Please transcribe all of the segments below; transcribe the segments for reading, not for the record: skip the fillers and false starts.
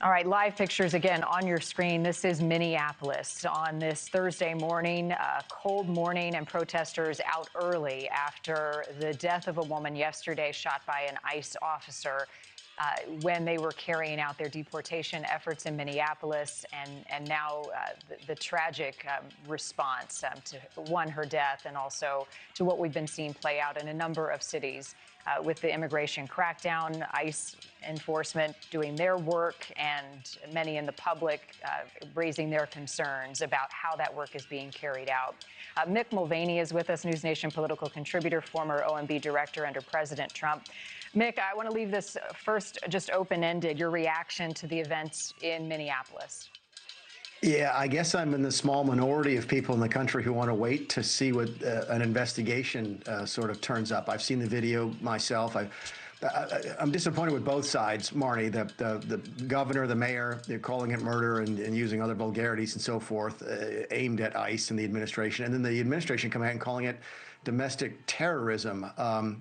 All right, live pictures again on your screen. This is Minneapolis on this Thursday morning, a cold morning, and protesters out early after the death of a woman yesterday shot by an ICE officer when they were carrying out their deportation efforts in Minneapolis, and now the tragic response to, one, her death, and also to what we've been seeing play out in a number of cities with the immigration crackdown, ICE enforcement doing their work, and many in the public raising their concerns about how that work is being carried out. Mick Mulvaney is with us, NewsNation political contributor, former OMB director under President Trump. Mick, I want to leave this first just open-ended, your reaction to the events in Minneapolis. Yeah, I guess I'm in the small minority of people in the country who want to wait to see what an investigation sort of turns up. I've seen the video myself. I'm disappointed with both sides, Marni. The governor, the mayor, they're calling it murder and using other vulgarities and so forth, aimed at ICE and the administration. And then the administration coming out and calling it domestic terrorism.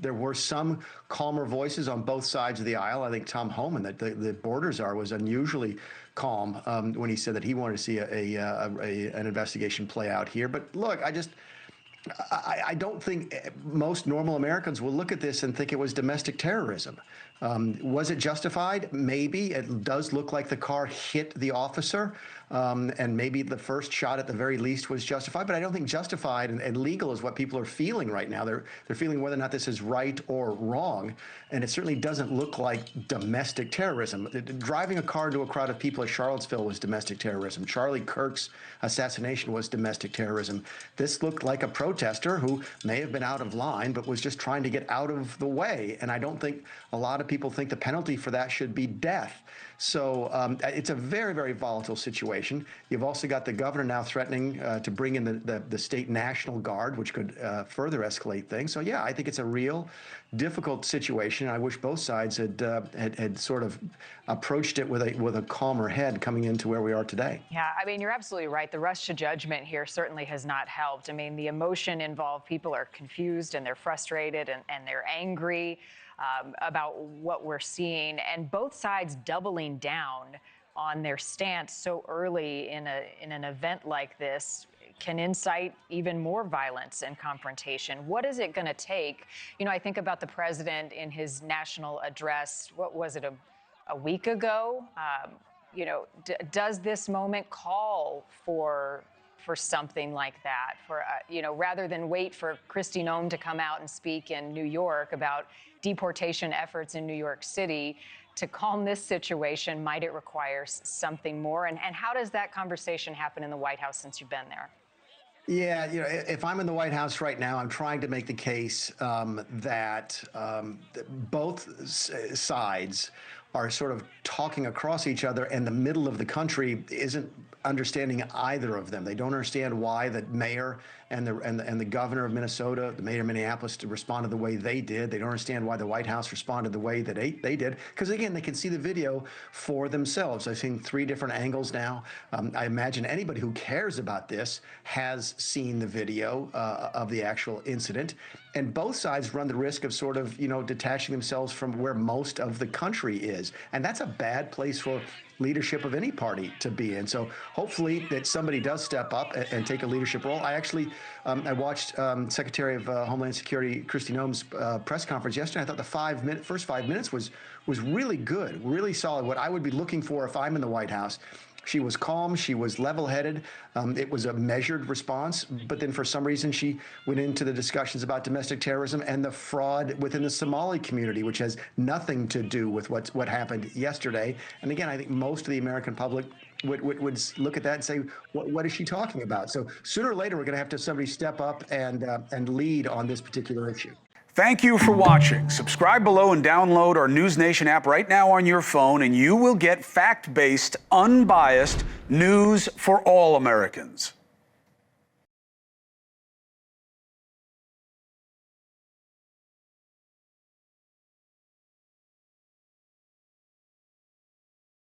There were some calmer voices on both sides of the aisle. I think Tom Homan, the border czar, was unusually calm when he said that he wanted to see an investigation play out here. But look, I don't think most normal Americans will look at this and think it was domestic terrorism. Was it justified? Maybe. It does look like the car hit the officer, and maybe the first shot at the very least was justified, but I don't think justified and legal is what people are feeling right now. They're feeling whether or not this is right or wrong, and it certainly doesn't look like domestic terrorism. Driving a car into a crowd of people at Charlottesville was domestic terrorism. Charlie Kirk's assassination was domestic terrorism. This looked like a protester who may have been out of line, but was just trying to get out of the way, and I don't think a lot of people think the penalty for that should be death. So it's a very, very volatile situation. You've also got the governor now threatening to bring in the state National Guard, which could further escalate things. So, yeah, I think it's a real difficult situation. I wish both sides had sort of approached it with a calmer head coming into where we are today. Yeah, I mean, you're absolutely right. The rush to judgment here certainly has not helped. I mean, the emotion involved, people are confused and they're frustrated and they're angry about what we're seeing, and both sides doubling down on their stance so early in an event like this can incite even more violence and confrontation. What is it going to take? You know, I think about the president in his national address. What was it, a week ago? You know, does this moment call for something like that? For you know, rather than wait for Kristi Noem to come out and speak in New York about deportation efforts in New York City, to calm this situation, might it require something more? And how does that conversation happen in the White House since you've been there? Yeah, you know, if I'm in the White House right now, I'm trying to make the case that both sides are sort of talking across each other, and the middle of the country isn't understanding either of them. They don't understand why the mayor and the governor of Minnesota, the mayor of Minneapolis, responded the way they did. They don't understand why the White House responded the way that they did. Because again, they can see the video for themselves. I've seen 3 different angles now. I imagine anybody who cares about this has seen the video of the actual incident. And both sides run the risk of sort of, you know, detaching themselves from where most of the country is. And that's a bad place for leadership of any party to be in. So hopefully that somebody does step up and take a leadership role. I actually, I watched Secretary of Homeland Security Kristi Noem's press conference yesterday. I thought the first 5 minutes was really good, really solid. What I would be looking for if I'm in the White House. She was calm. She was level-headed. It was a measured response. But then for some reason, she went into the discussions about domestic terrorism and the fraud within the Somali community, which has nothing to do with what happened yesterday. And again, I think most of the American public would look at that and say, what is she talking about? So sooner or later, we're going to have to have somebody step up and lead on this particular issue. Thank you for watching. Subscribe below and download our NewsNation app right now on your phone, and you will get fact-based, unbiased news for all Americans.